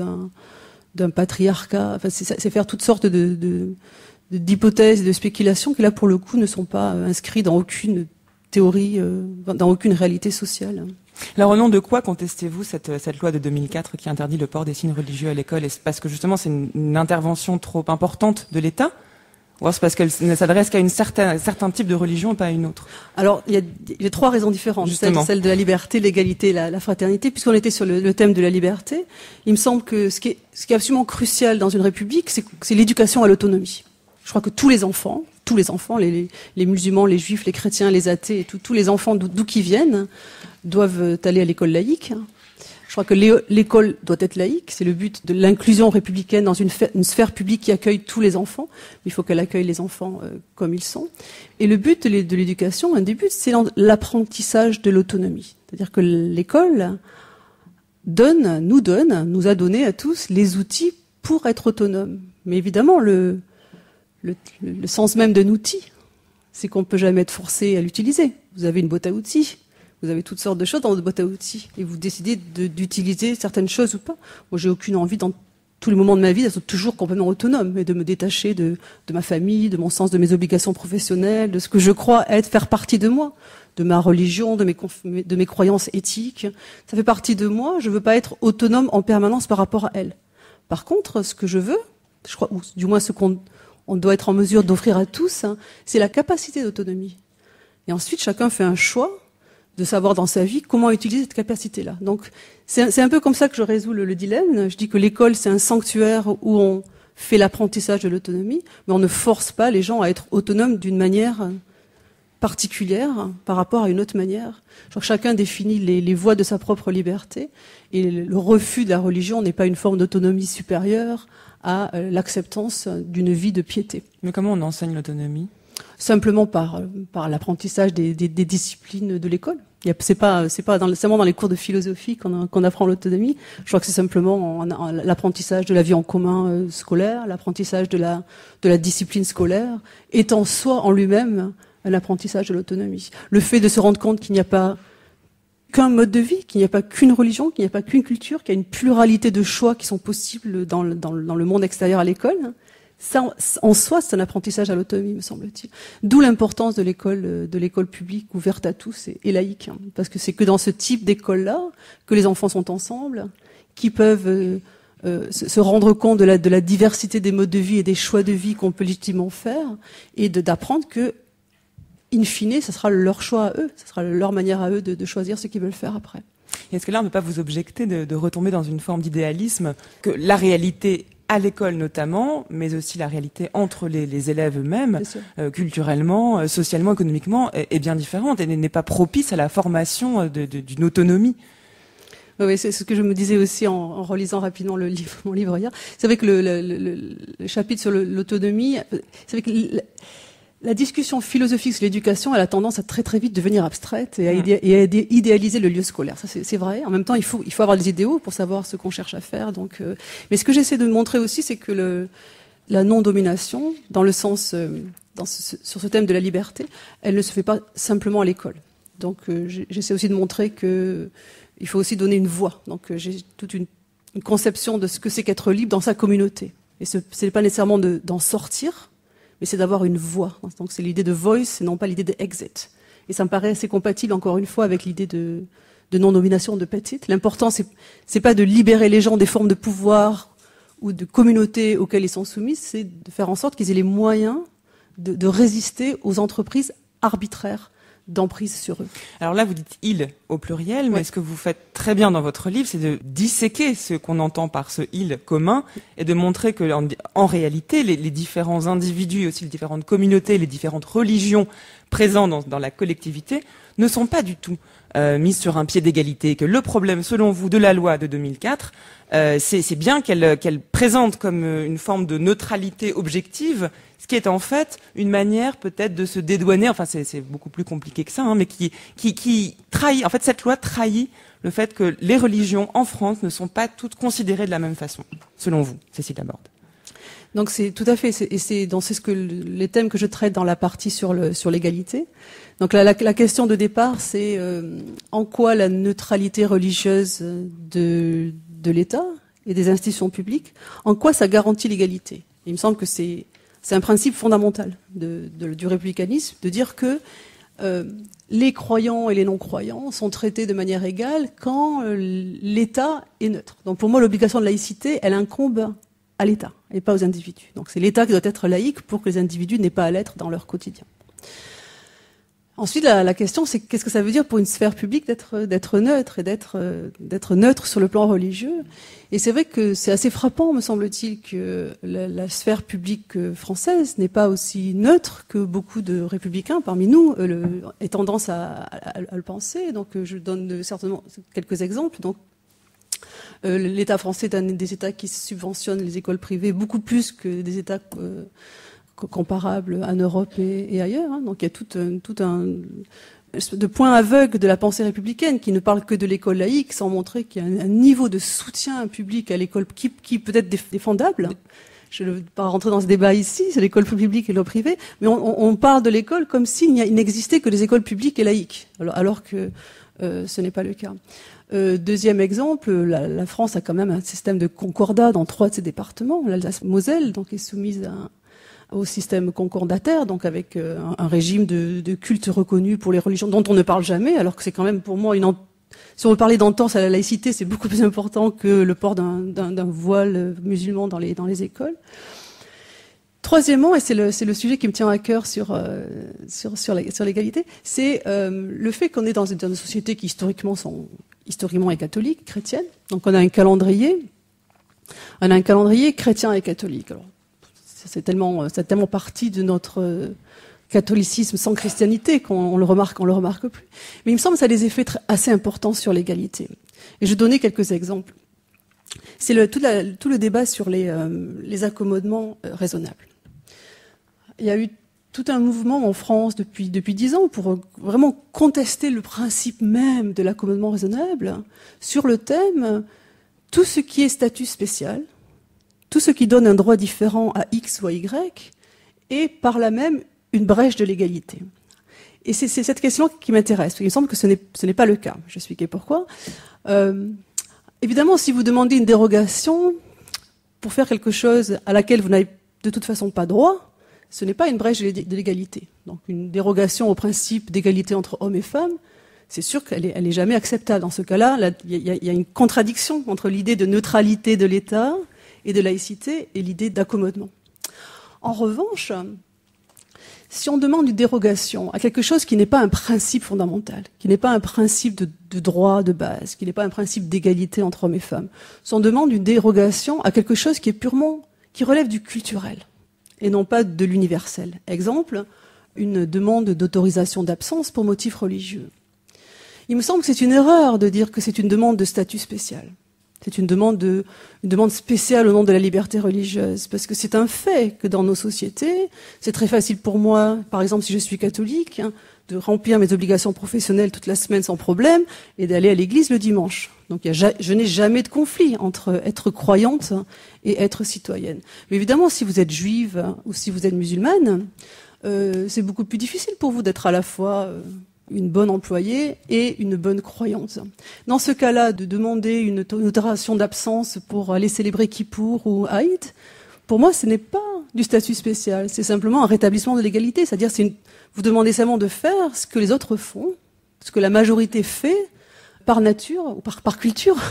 d'un patriarcat, c'est faire toutes sortes d'hypothèses et de spéculations qui là pour le coup ne sont pas inscrits dans aucune théorie, dans aucune réalité sociale. Alors au nom de quoi contestez-vous cette loi de 2004 qui interdit le port des signes religieux à l'école? Est-ce parce que justement c'est une intervention trop importante de l'État? Ou alors c'est parce qu'elle ne s'adresse qu'à un certain type de religion et pas à une autre? Alors, il y a 3 raisons différentes. Celle de la liberté, l'égalité, la fraternité. Puisqu'on était sur le thème de la liberté, il me semble que ce qui est absolument crucial dans une république, c'est l'éducation à l'autonomie. Je crois que tous les enfants, les musulmans, les juifs, les chrétiens, les athées, tous les enfants d'où qu'ils viennent, doivent aller à l'école laïque. Je crois que l'école doit être laïque. C'est le but de l'inclusion républicaine dans une sphère publique qui accueille tous les enfants. Mais il faut qu'elle accueille les enfants comme ils sont. Et le but de l'éducation, un des buts, c'est l'apprentissage de l'autonomie. C'est-à-dire que l'école nous a donné à tous les outils pour être autonome. Mais évidemment, le sens même d'un outil, c'est qu'on ne peut jamais être forcé à l'utiliser. Vous avez une boîte à outils. Vous avez toutes sortes de choses dans votre boîte à outils et vous décidez d'utiliser certaines choses ou pas. Moi, j'ai aucune envie dans tous les moments de ma vie d'être toujours complètement autonome et de me détacher de ma famille, de mon sens de mes obligations professionnelles, de ce que je crois faire partie de moi, de ma religion, de mes croyances éthiques. Ça fait partie de moi. Je veux pas être autonome en permanence par rapport à elle. Par contre, ce que je veux, je crois, ou du moins ce qu'on doit être en mesure d'offrir à tous, c'est la capacité d'autonomie. Et ensuite, chacun fait un choix de savoir dans sa vie comment utiliser cette capacité-là. Donc, c'est un peu comme ça que je résous le dilemme. Je dis que l'école, c'est un sanctuaire où on fait l'apprentissage de l'autonomie, mais on ne force pas les gens à être autonomes d'une manière particulière par rapport à une autre manière. Je crois que chacun définit les voies de sa propre liberté, et le refus de la religion n'est pas une forme d'autonomie supérieure à l'acceptance d'une vie de piété. Mais comment on enseigne l'autonomie ? Simplement par l'apprentissage des disciplines de l'école. C'est pas seulement dans les cours de philosophie qu'on apprend l'autonomie. Je crois que c'est simplement l'apprentissage de la vie en commun scolaire, l'apprentissage de la discipline scolaire, est en soi, en lui-même, un apprentissage de l'autonomie. Le fait de se rendre compte qu'il n'y a pas qu'un mode de vie, qu'il n'y a pas qu'une religion, qu'il n'y a pas qu'une culture, qu'il y a une pluralité de choix qui sont possibles dans le monde extérieur à l'école. Ça, en soi, c'est un apprentissage à l'autonomie, me semble-t-il. D'où l'importance de l'école publique ouverte à tous et laïque. Parce que c'est que dans ce type d'école-là que les enfants sont ensemble, qui peuvent se rendre compte de la diversité des modes de vie et des choix de vie qu'on peut légitimement faire, et d'apprendre que, in fine, ce sera leur choix à eux, ce sera leur manière à eux de choisir ce qu'ils veulent faire après. Et est-ce que là, on ne peut pas vous objecter de retomber dans une forme d'idéalisme, que la réalité à l'école notamment, mais aussi la réalité entre les élèves eux-mêmes, culturellement, socialement, économiquement, est bien différente et n'est pas propice à la formation d'une autonomie. Oui, c'est ce que je me disais aussi en relisant rapidement mon livre hier. C'est vrai que le chapitre sur l'autonomie, c'est vrai que la discussion philosophique sur l'éducation, elle a tendance à très très vite devenir abstraite et à idéaliser le lieu scolaire. Ça, c'est vrai. En même temps, il faut avoir des idéaux pour savoir ce qu'on cherche à faire. Donc, mais ce que j'essaie de montrer aussi, c'est que la non-domination, dans le sens, sur ce thème de la liberté, elle ne se fait pas simplement à l'école. Donc, j'essaie aussi de montrer que il faut aussi donner une voix. Donc, j'ai toute une conception de ce que c'est qu'être libre dans sa communauté. Et c'est pas nécessairement d'en sortir, mais c'est d'avoir une voix. Donc c'est l'idée de voice et non pas l'idée de exit. Et ça me paraît assez compatible, encore une fois, avec l'idée de non-domination de Pettit. L'important, c'est pas de libérer les gens des formes de pouvoir ou de communauté auxquelles ils sont soumis, c'est de faire en sorte qu'ils aient les moyens de résister aux entreprises arbitraires d'emprise sur eux. Alors là, vous dites « il » au pluriel, mais ce que vous faites très bien dans votre livre, c'est de disséquer ce qu'on entend par ce « il » commun et de montrer que, en réalité, les différents individus, aussi les différentes communautés, les différentes religions présentes dans la collectivité ne sont pas du tout mises sur un pied d'égalité. Que le problème, selon vous, de la loi de 2004, c'est bien qu'elle présente comme une forme de neutralité objective, ce qui est en fait une manière peut-être de se dédouaner, enfin c'est beaucoup plus compliqué que ça, hein, mais qui trahit, en fait cette loi trahit le fait que les religions en France ne sont pas toutes considérées de la même façon, selon vous, Cécile Laborde. Donc c'est tout à fait, c'est les thèmes que je traite dans la partie sur l'égalité. Donc la question de départ, c'est en quoi la neutralité religieuse de l'État et des institutions publiques, en quoi ça garantit l'égalité. Il me semble que c'est un principe fondamental du républicanisme, de dire que les croyants et les non-croyants sont traités de manière égale quand l'État est neutre. Donc pour moi, l'obligation de laïcité, elle incombe à l'État et pas aux individus. Donc c'est l'État qui doit être laïque pour que les individus n'aient pas à l'être dans leur quotidien. Ensuite, la question, c'est qu'est-ce que ça veut dire pour une sphère publique d'être neutre et d'être neutre sur le plan religieux. Et c'est vrai que c'est assez frappant, me semble-t-il, que la sphère publique française n'est pas aussi neutre que beaucoup de républicains parmi nous aient tendance à le penser. Donc, je donne certainement quelques exemples. Donc, l'État français est un des États qui subventionne les écoles privées beaucoup plus que des États comparables en Europe et ailleurs. Hein. Donc il y a tout un de point aveugle de la pensée républicaine qui ne parle que de l'école laïque sans montrer qu'il y a un niveau de soutien public à l'école qui peut être défendable. Je ne vais pas rentrer dans ce débat ici, c'est l'école publique et l'école privée, mais on parle de l'école comme s'il n'existait que des écoles publiques et laïques, alors que ce n'est pas le cas. Deuxième exemple, la France a quand même un système de concordat dans 3 de ses départements. L'Alsace-Moselle, donc, est soumise au système concordataire, donc avec un régime de culte reconnu pour les religions dont on ne parle jamais, alors que c'est quand même pour moi si on veut parler d'entente à la laïcité, c'est beaucoup plus important que le port d'un voile musulman dans les écoles. Troisièmement, et c'est le sujet qui me tient à cœur sur l'égalité, c'est le fait qu'on est dans une société qui historiquement est catholique, chrétienne. Donc on a un calendrier chrétien et catholique. Alors, c'est tellement partie de notre catholicisme sans christianité qu'on le remarque plus. Mais il me semble que ça a des effets assez importants sur l'égalité. Et je vais donner quelques exemples. C'est tout le débat sur les accommodements raisonnables. Il y a eu tout un mouvement en France depuis 10 ans pour vraiment contester le principe même de l'accommodement raisonnable sur le thème tout ce qui est statut spécial, tout ce qui donne un droit différent à X ou à Y, est par là même une brèche de l'égalité. Et c'est cette question qui m'intéresse. Il me semble que ce n'est pas le cas. Je vais expliquer pourquoi. Évidemment, si vous demandez une dérogation pour faire quelque chose à laquelle vous n'avez de toute façon pas droit, ce n'est pas une brèche de l'égalité. Donc une dérogation au principe d'égalité entre hommes et femmes, c'est sûr qu'elle est jamais acceptable. Dans ce cas-là, il y a une contradiction entre l'idée de neutralité de l'État et de laïcité et l'idée d'accommodement. En revanche, si on demande une dérogation à quelque chose qui n'est pas un principe fondamental, qui n'est pas un principe de droit de base, qui n'est pas un principe d'égalité entre hommes et femmes, si on demande une dérogation à quelque chose qui relève du culturel et non pas de l'universel. Exemple, une demande d'autorisation d'absence pour motif religieux. Il me semble que c'est une erreur de dire que c'est une demande de statut spécial. C'est une demande spéciale au nom de la liberté religieuse, parce que c'est un fait que dans nos sociétés, c'est très facile pour moi, par exemple si je suis catholique, de remplir mes obligations professionnelles toute la semaine sans problème et d'aller à l'église le dimanche. Donc je n'ai jamais de conflit entre être croyante et être citoyenne. Mais évidemment, si vous êtes juive ou si vous êtes musulmane, c'est beaucoup plus difficile pour vous d'être à la fois une bonne employée et une bonne croyante. Dans ce cas-là, de demander une autorisation d'absence pour aller célébrer Kippour ou Haïd, pour moi, ce n'est pas du statut spécial. C'est simplement un rétablissement de l'égalité. C'est-à-dire, vous demandez seulement de faire ce que les autres font, ce que la majorité fait par nature ou par culture,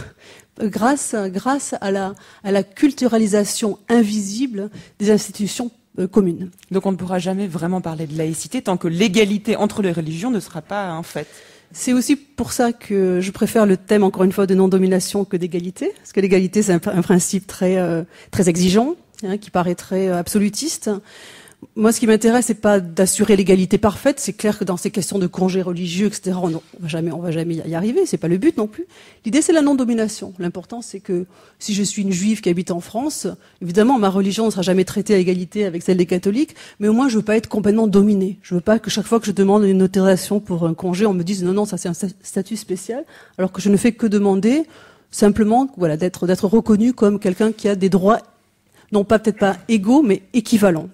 grâce à la culturalisation invisible des institutions communes. Donc on ne pourra jamais vraiment parler de laïcité tant que l'égalité entre les religions ne sera pas un fait. C'est aussi pour ça que je préfère le thème, encore une fois, de non-domination que d'égalité, parce que l'égalité, c'est un principe très exigeant, qui paraît très absolutiste. Moi, ce qui m'intéresse, c'est pas d'assurer l'égalité parfaite. C'est clair que dans ces questions de congés religieux, etc., on va jamais y arriver. C'est pas le but non plus. L'idée, c'est la non-domination. L'important, c'est que si je suis une juive qui habite en France, évidemment, ma religion ne sera jamais traitée à égalité avec celle des catholiques, mais au moins, je veux pas être complètement dominée. Je veux pas que chaque fois que je demande une autorisation pour un congé, on me dise non, ça c'est un statut spécial, alors que je ne fais que demander simplement, voilà, d'être reconnu comme quelqu'un qui a des droits, non pas peut-être pas égaux, mais équivalents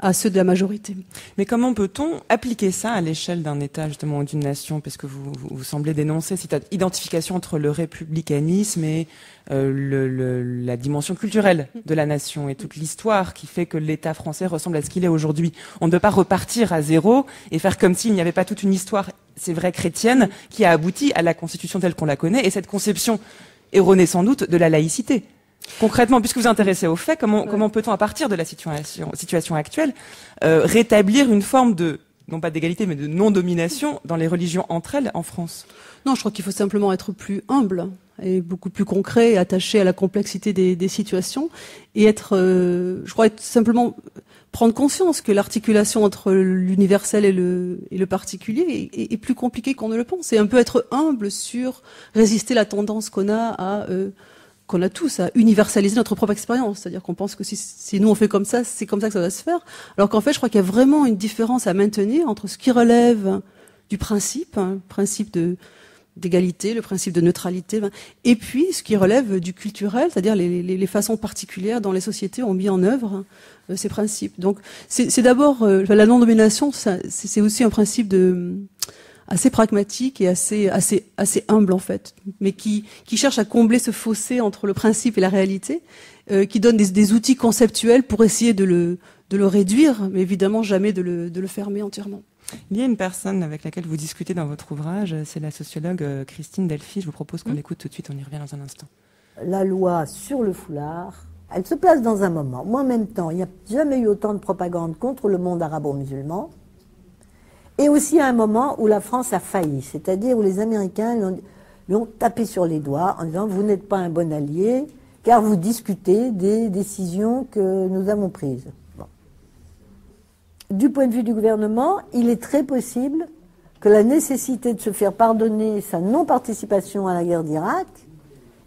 à ceux de la majorité. Mais comment peut-on appliquer ça à l'échelle d'un État, justement, ou d'une nation? Parce que vous semblez dénoncer cette identification entre le républicanisme et la dimension culturelle de la nation et toute l'histoire qui fait que l'État français ressemble à ce qu'il est aujourd'hui. On ne peut pas repartir à zéro et faire comme s'il n'y avait pas toute une histoire, c'est vrai, chrétienne, qui a abouti à la Constitution telle qu'on la connaît, et cette conception erronée sans doute de la laïcité. Concrètement, puisque vous vous intéressez aux faits, comment peut-on, à partir de la situation actuelle, rétablir une forme de, non pas d'égalité, mais de non-domination dans les religions entre elles en France? Non, je crois qu'il faut simplement être plus humble et beaucoup plus concret et attaché à la complexité des situations et simplement prendre conscience que l'articulation entre l'universel et le particulier est plus compliquée qu'on ne le pense. Et un peu être humble sur résister la tendance qu'on a tous à universaliser notre propre expérience. C'est-à-dire qu'on pense que si nous on fait comme ça, c'est comme ça que ça va se faire. Alors qu'en fait, je crois qu'il y a vraiment une différence à maintenir entre ce qui relève du principe, principe d'égalité, le principe de neutralité, et puis ce qui relève du culturel, c'est-à-dire les façons particulières dont les sociétés ont mis en œuvre ces principes. Donc c'est d'abord la non-domination, c'est aussi un principe assez pragmatique et assez humble en fait, mais qui cherche à combler ce fossé entre le principe et la réalité, qui donne des outils conceptuels pour essayer de le réduire, mais évidemment jamais de le fermer entièrement. Il y a une personne avec laquelle vous discutez dans votre ouvrage, c'est la sociologue Christine Delphi. Je vous propose qu'on l'écoute tout de suite, on y revient dans un instant. La loi sur le foulard, elle se place dans un moment où en même temps, il n'y a jamais eu autant de propagande contre le monde arabo-musulman, et aussi à un moment où la France a failli, c'est-à-dire où les Américains lui ont tapé sur les doigts en disant « vous n'êtes pas un bon allié, car vous discutez des décisions que nous avons prises ». Du point de vue du gouvernement, il est très possible que la nécessité de se faire pardonner sa non-participation à la guerre d'Irak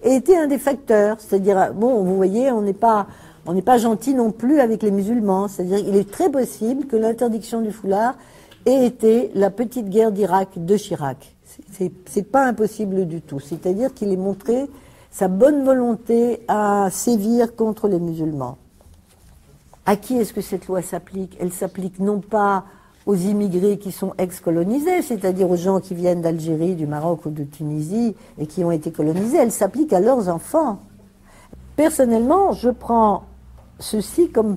ait été un des facteurs. C'est-à-dire, bon, vous voyez, on n'est pas gentil non plus avec les musulmans. C'est-à-dire, il est très possible que l'interdiction du foulard ait été la petite guerre d'Irak de Chirac. C'est pas impossible du tout. C'est-à-dire qu'il ait montré sa bonne volonté à sévir contre les musulmans. À qui est-ce que cette loi s'applique? Elle s'applique non pas aux immigrés qui sont ex-colonisés, c'est-à-dire aux gens qui viennent d'Algérie, du Maroc ou de Tunisie et qui ont été colonisés, elle s'applique à leurs enfants. Personnellement, je prends ceci comme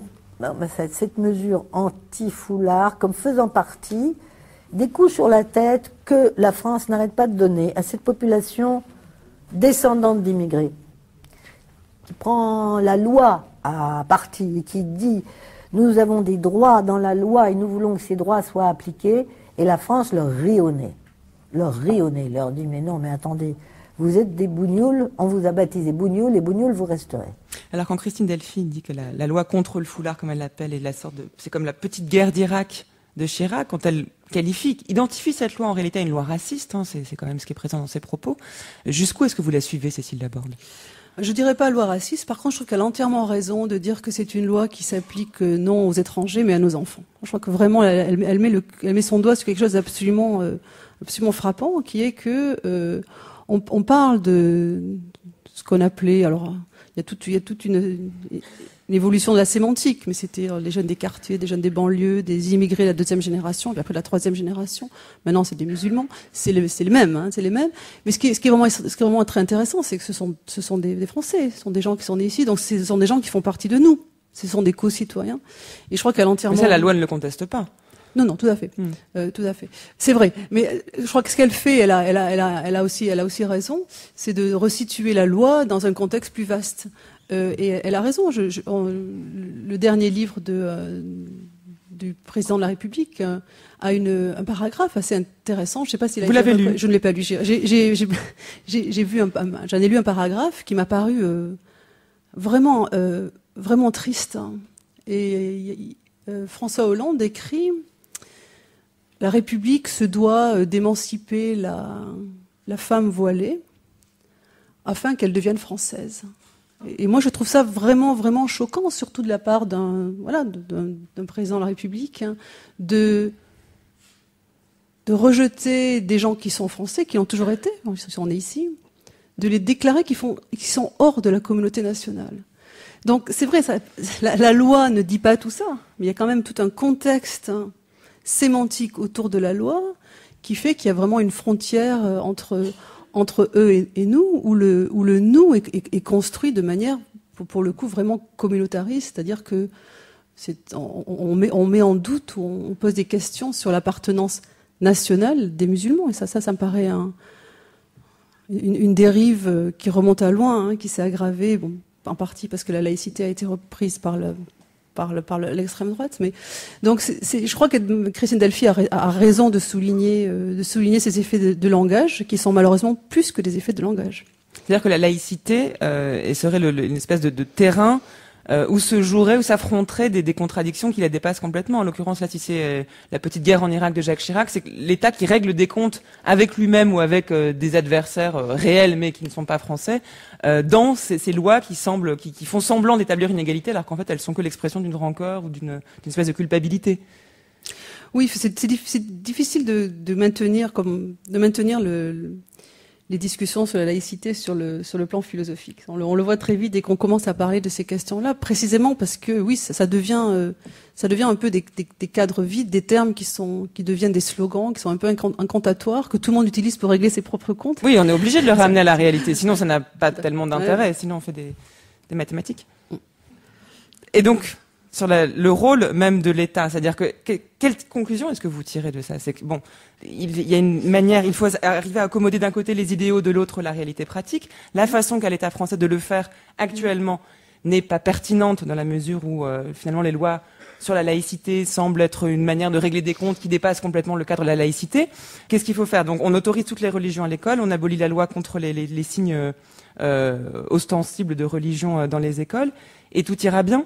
cette mesure anti-foulard comme faisant partie des coups sur la tête que la France n'arrête pas de donner à cette population descendante d'immigrés. Qui prend la loi à partie et qui dit nous avons des droits dans la loi et nous voulons que ces droits soient appliqués, et la France leur rit au nez, leur dit mais non, mais attendez, vous êtes des bougnoules, on vous a baptisé bougnoules, et bougnoules vous resterez. Alors quand Christine Delphi dit que la loi contre le foulard, comme elle l'appelle, est c'est comme la petite guerre d'Irak de Chirac, quand elle identifie cette loi en réalité à une loi raciste, c'est quand même ce qui est présent dans ses propos, jusqu'où est-ce que vous la suivez, Cécile Laborde? Je dirais pas loi raciste, par contre je trouve qu'elle a entièrement raison de dire que c'est une loi qui s'applique non aux étrangers mais à nos enfants. Je crois que vraiment elle met son doigt sur quelque chose d'absolument frappant, qui est que on parle de ce qu'on appelait, alors il y a toute une évolution de la sémantique, mais c'était les jeunes des quartiers, des jeunes des banlieues, des immigrés de la deuxième génération, puis après la troisième génération. Maintenant, c'est des musulmans. C'est les mêmes, c'est les mêmes. Mais ce qui est vraiment très intéressant, c'est que ce sont des Français, ce sont des gens qui sont nés ici, donc ce sont des gens qui font partie de nous. Ce sont des co-citoyens. Et je crois qu'elle entièrement. Mais ça, la loi ne le conteste pas. Non, tout à fait, tout à fait. C'est vrai. Mais je crois que ce qu'elle fait, elle a aussi raison, c'est de resituer la loi dans un contexte plus vaste. Et elle a raison. Le dernier livre du président de la République a un paragraphe assez intéressant. Je sais pas s'il a. Vous l'avez lu? Je ne l'ai pas lu. J'en ai lu un paragraphe qui m'a paru vraiment triste. Et François Hollande écrit: la République se doit d'émanciper la femme voilée afin qu'elle devienne française. Et moi, je trouve ça vraiment choquant, surtout de la part d'un président de la République, de rejeter des gens qui sont français, qui ont toujours été, ils sont nés ici, de les déclarer qui sont hors de la communauté nationale. Donc c'est vrai, la loi ne dit pas tout ça, mais il y a quand même tout un contexte sémantique autour de la loi qui fait qu'il y a vraiment une frontière entre eux et nous, où le nous est construit de manière, pour le coup, vraiment communautariste, c'est-à-dire que on met en doute ou on pose des questions sur l'appartenance nationale des musulmans, et ça me paraît une dérive qui remonte à loin, qui s'est aggravée, bon, en partie parce que la laïcité a été reprise par l'extrême droite, mais donc je crois que Christine Delphi a raison de souligner ces effets de langage qui sont malheureusement plus que des effets de langage. C'est-à-dire que la laïcité serait une espèce de terrain où s'affronteraient des contradictions qui la dépassent complètement. En l'occurrence, là, si c'est la petite guerre en Irak de Jacques Chirac, c'est l'État qui règle des comptes avec lui-même ou avec des adversaires réels mais qui ne sont pas français, dans ces lois qui font semblant d'établir une égalité alors qu'en fait elles sont que l'expression d'une rancœur ou d'une espèce de culpabilité. Oui, c'est difficile de maintenir les discussions sur la laïcité sur le plan philosophique. On le voit très vite dès qu'on commence à parler de ces questions-là, précisément parce que oui, ça devient un peu des cadres vides, des termes qui deviennent des slogans, qui sont un peu incantatoires, que tout le monde utilise pour régler ses propres comptes. Oui, on est obligé de le ramener à la réalité, sinon ça n'a pas tellement d'intérêt, sinon on fait des mathématiques. Et donc, sur le rôle même de l'État, c'est-à-dire quelle conclusion est-ce que vous tirez de ça? C'est que bon, il y a une manière, il faut arriver à accommoder d'un côté les idéaux, de l'autre la réalité pratique. La façon qu'a l'État français de le faire actuellement n'est pas pertinente dans la mesure où finalement les lois sur la laïcité semblent être une manière de régler des comptes qui dépasse complètement le cadre de la laïcité. Qu'est-ce qu'il faut faire? Donc on autorise toutes les religions à l'école, on abolit la loi contre les signes ostensibles de religion dans les écoles, et tout ira bien?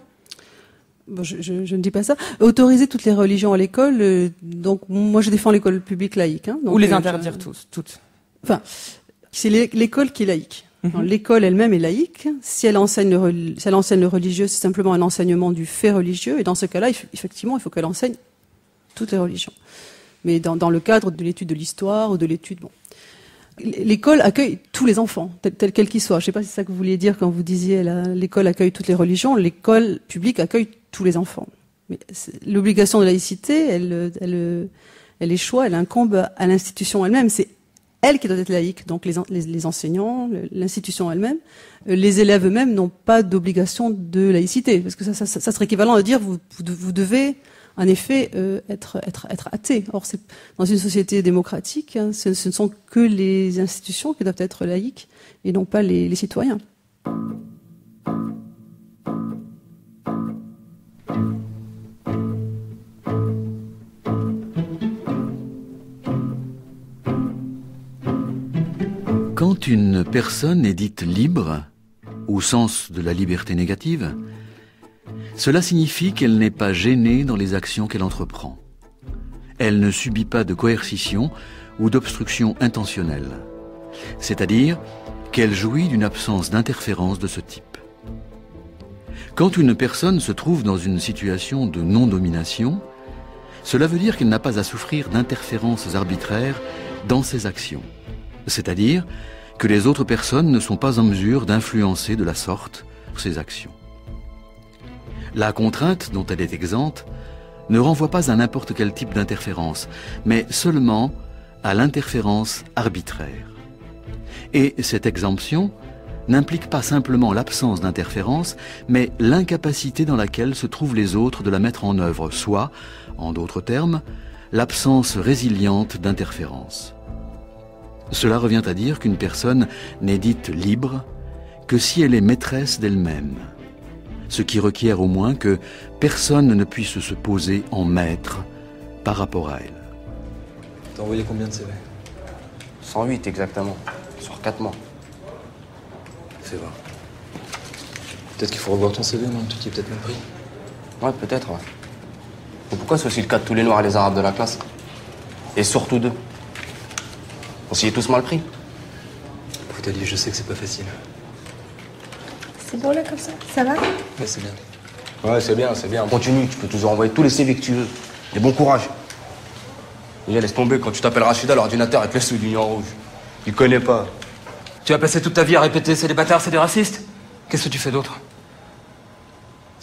Bon, je ne dis pas ça. Autoriser toutes les religions à l'école, donc moi je défends l'école publique laïque. Donc, ou les interdire toutes. Enfin, c'est l'école qui est laïque. L'école elle-même est laïque. Si elle enseigne le religieux, c'est simplement un enseignement du fait religieux. Et dans ce cas-là, effectivement, il faut qu'elle enseigne toutes les religions. Mais dans le cadre de l'étude de l'histoire ou de l'étude... Bon. L'école accueille tous les enfants, tels quels qu'ils soient. Je ne sais pas si c'est ça que vous vouliez dire quand vous disiez l'école accueille toutes les religions. L'école publique accueille tous les enfants. Mais l'obligation de laïcité, elle échoue, elle incombe à l'institution elle-même. C'est elle qui doit être laïque. Donc les enseignants, l'institution elle-même, les élèves eux-mêmes n'ont pas d'obligation de laïcité. Parce que ça serait équivalent à dire vous devez en effet être athée. Or, c'est dans une société démocratique, ce ne sont que les institutions qui doivent être laïques et non pas les citoyens. Quand une personne est dite libre, au sens de la liberté négative, cela signifie qu'elle n'est pas gênée dans les actions qu'elle entreprend. Elle ne subit pas de coercition ou d'obstruction intentionnelle. C'est-à-dire qu'elle jouit d'une absence d'interférence de ce type. Quand une personne se trouve dans une situation de non-domination, cela veut dire qu'elle n'a pas à souffrir d'interférences arbitraires dans ses actions. C'est-à-dire que les autres personnes ne sont pas en mesure d'influencer de la sorte ses actions. La contrainte dont elle est exempte ne renvoie pas à n'importe quel type d'interférence, mais seulement à l'interférence arbitraire. Et cette exemption n'implique pas simplement l'absence d'interférence, mais l'incapacité dans laquelle se trouvent les autres de la mettre en œuvre, soit, en d'autres termes, l'absence résiliente d'interférence. Cela revient à dire qu'une personne n'est dite libre que si elle est maîtresse d'elle-même, ce qui requiert au moins que personne ne puisse se poser en maître par rapport à elle. T'as envoyé combien de CV? 108 exactement, sur 4 mois. C'est vrai. Peut-être qu'il faut revoir ton CV, non? Tu t'y es peut-être mal pris. Ouais, peut-être, ouais. Mais pourquoi c'est aussi le cas de tous les Noirs et les Arabes de la classe? Et surtout d'eux. On s'y est tous mal pris. Nathalie, je sais que c'est pas facile. C'est beau là comme ça? Ça va? Ouais, c'est bien. Ouais, c'est bien, c'est bien. Continue, tu peux toujours envoyer tous les CV que tu veux. Et bon courage. Et laisse tomber, quand tu t'appelles Rachida, l'ordinateur, il te laisse souligner en rouge. Il connaît pas. Tu vas passer toute ta vie à répéter c'est des bâtards, c'est des racistes? Qu'est-ce que tu fais d'autre?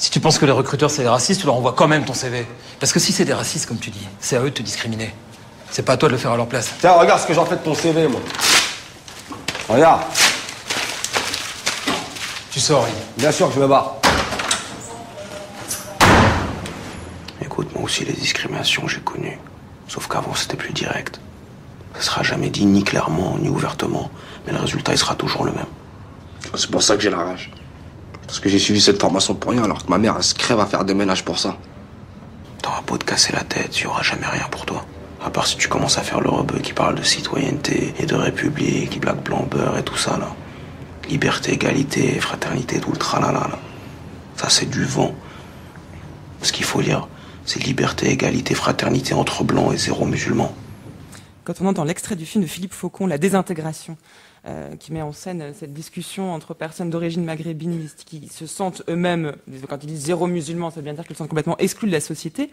Si tu penses que les recruteurs c'est des racistes, tu leur envoies quand même ton CV. Parce que si c'est des racistes, comme tu dis, c'est à eux de te discriminer. C'est pas à toi de le faire à leur place. Tiens, regarde ce que j'en fais de ton CV, moi. Regarde. Tu sors, Yves. Bien sûr que je me barre. Écoute, moi aussi, les discriminations, j'ai connu. Sauf qu'avant, c'était plus direct. Ça sera jamais dit ni clairement, ni ouvertement. Mais le résultat, il sera toujours le même. C'est pour ça que j'ai la rage. Parce que j'ai suivi cette formation pour rien, alors que ma mère, elle se crève à faire des ménages pour ça. T'auras beau te casser la tête, il y aura jamais rien pour toi. À part si tu commences à faire le rebeu qui parle de citoyenneté et de république, qui blague blanc beurre et tout ça, là. Liberté, égalité, fraternité, tout le tralala, là. Ça, c'est du vent. Ce qu'il faut lire, c'est liberté, égalité, fraternité entre blancs et zéro musulmans. Quand on entend l'extrait du film de Philippe Faucon, La désintégration, qui met en scène cette discussion entre personnes d'origine maghrébine qui se sentent eux-mêmes, quand ils disent zéro musulman, ça veut bien dire qu'ils se sentent complètement exclus de la société,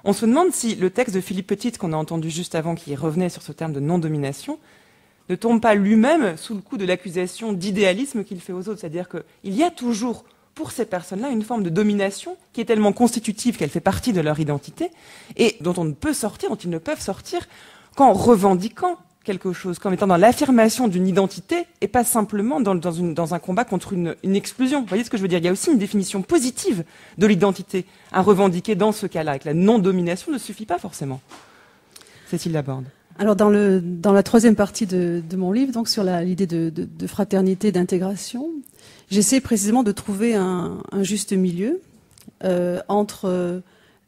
on se demande si le texte de Philippe Petite, qu'on a entendu juste avant, qui revenait sur ce terme de non-domination, ne tombe pas lui-même sous le coup de l'accusation d'idéalisme qu'il fait aux autres. C'est-à-dire qu'il y a toujours, pour ces personnes-là, une forme de domination qui est tellement constitutive qu'elle fait partie de leur identité et dont on ne peut sortir, dont ils ne peuvent sortir qu'en revendiquant quelque chose, qu'en étant dans l'affirmation d'une identité et pas simplement dans un combat contre une exclusion. Vous voyez ce que je veux dire? Il y a aussi une définition positive de l'identité à revendiquer dans ce cas-là, et que la non-domination ne suffit pas forcément. Cécile Laborde. Alors dans la troisième partie de mon livre, donc sur l'idée de fraternité, d'intégration, j'essaie précisément de trouver un juste milieu entre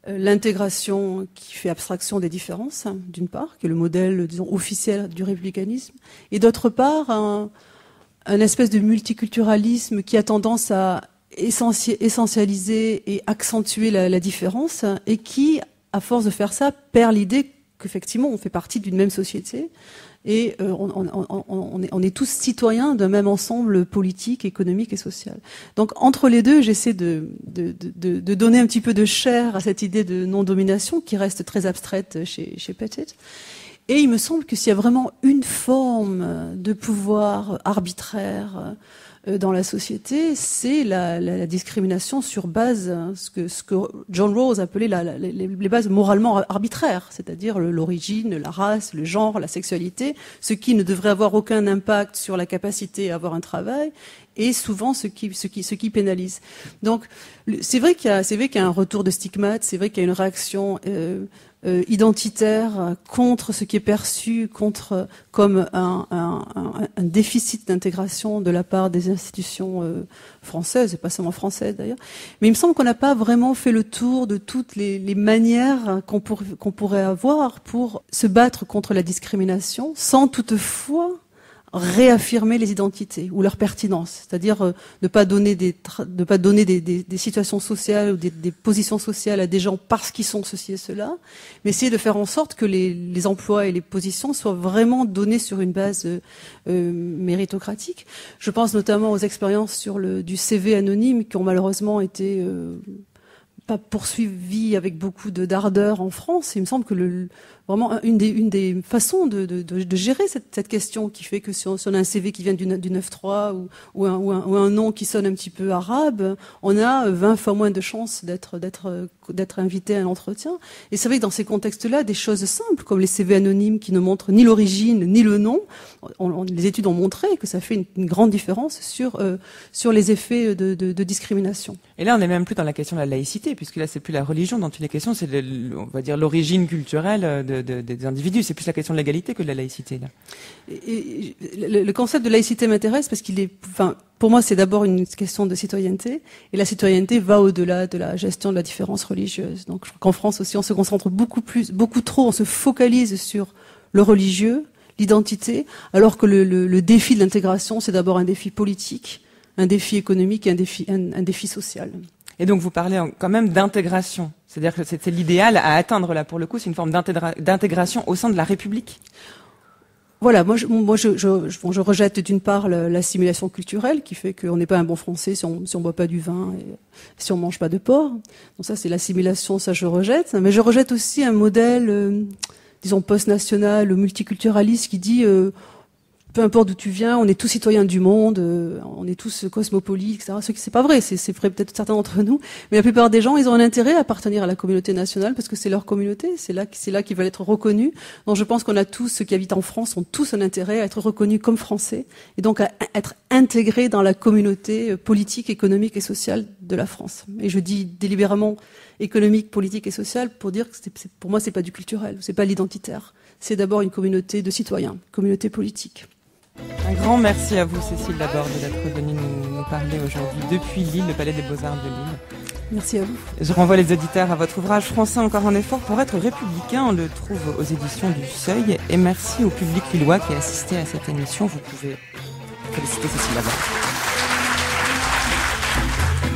l'intégration qui fait abstraction des différences, d'une part, qui est le modèle, disons, officiel du républicanisme, et d'autre part, un espèce de multiculturalisme qui a tendance à essentialiser et accentuer la différence, et qui, à force de faire ça, perd l'idée qu'effectivement, on fait partie d'une même société, et on est tous citoyens d'un même ensemble politique, économique et social. Donc entre les deux, j'essaie de donner un petit peu de chair à cette idée de non-domination qui reste très abstraite chez Pettit. Et il me semble que s'il y a vraiment une forme de pouvoir arbitraire dans la société, c'est la discrimination sur base, ce que John Rawls appelait les bases moralement arbitraires, c'est-à-dire l'origine, la race, le genre, la sexualité, ce qui ne devrait avoir aucun impact sur la capacité à avoir un travail, et souvent ce qui pénalise. Donc c'est vrai qu'il y a un retour de stigmate, c'est vrai qu'il y a une réaction identitaire contre ce qui est perçu comme un déficit d'intégration de la part des institutions françaises, et pas seulement françaises d'ailleurs. Mais il me semble qu'on n'a pas vraiment fait le tour de toutes les manières qu'on pourrait avoir pour se battre contre la discrimination, sans toutefois réaffirmer les identités ou leur pertinence, c'est-à-dire ne pas donner des situations sociales ou des positions sociales à des gens parce qu'ils sont ceci et cela, mais essayer de faire en sorte que les emplois et les positions soient vraiment donnés sur une base méritocratique. Je pense notamment aux expériences du CV anonyme qui ont malheureusement été pas poursuivies avec beaucoup d'ardeur en France. Il me semble que vraiment une des façons de gérer cette question qui fait que si on a un CV qui vient du 9-3 ou un nom qui sonne un petit peu arabe, on a 20 fois moins de chances d'être invité à un entretien. Et c'est vrai que dans ces contextes-là, des choses simples comme les CV anonymes qui ne montrent ni l'origine ni le nom, les études ont montré que ça fait une grande différence sur les effets de discrimination. Et là, on n'est même plus dans la question de la laïcité, puisque là, c'est plus la religion dont il est question, c'est on va dire l'origine culturelle des individus. C'est plus la question de l'égalité que de la laïcité, là. Et le concept de laïcité m'intéresse parce pour moi, c'est d'abord une question de citoyenneté, et la citoyenneté va au-delà de la gestion de la différence religieuse. Donc, je crois qu'en France aussi, on se concentre beaucoup trop, on se focalise sur le religieux, l'identité, alors que le défi de l'intégration, c'est d'abord un défi politique, un défi économique et un défi social. Et donc vous parlez quand même d'intégration, c'est-à-dire que c'est l'idéal à atteindre là pour le coup, c'est une forme d'intégration au sein de la République. Voilà, moi je rejette d'une part l'assimilation culturelle qui fait qu'on n'est pas un bon Français si on boit pas du vin et si on mange pas de porc. Donc ça c'est l'assimilation, ça je rejette. Mais je rejette aussi un modèle, disons post-national, multiculturaliste qui dit peu importe d'où tu viens, on est tous citoyens du monde, on est tous cosmopolites, etc. Ce qui c'est pas vrai, c'est vrai peut-être certains d'entre nous, mais la plupart des gens, ils ont un intérêt à appartenir à la communauté nationale parce que c'est leur communauté, c'est là qu'ils veulent être reconnus. Donc je pense qu'on a tous, ceux qui habitent en France, ont tous un intérêt à être reconnus comme Français et donc à être intégrés dans la communauté politique, économique et sociale de la France. Et je dis délibérément économique, politique et sociale pour dire que pour moi c'est pas du culturel, c'est pas l'identitaire. C'est d'abord une communauté de citoyens, une communauté politique. Un grand merci à vous, Cécile Laborde, d'être venue nous parler aujourd'hui depuis Lille, le Palais des Beaux-Arts de Lille. Merci à vous. Je renvoie les auditeurs à votre ouvrage Français encore en effort pour être républicain. On le trouve aux éditions du Seuil. Et merci au public lillois qui a assisté à cette émission. Vous pouvez féliciter Cécile Laborde.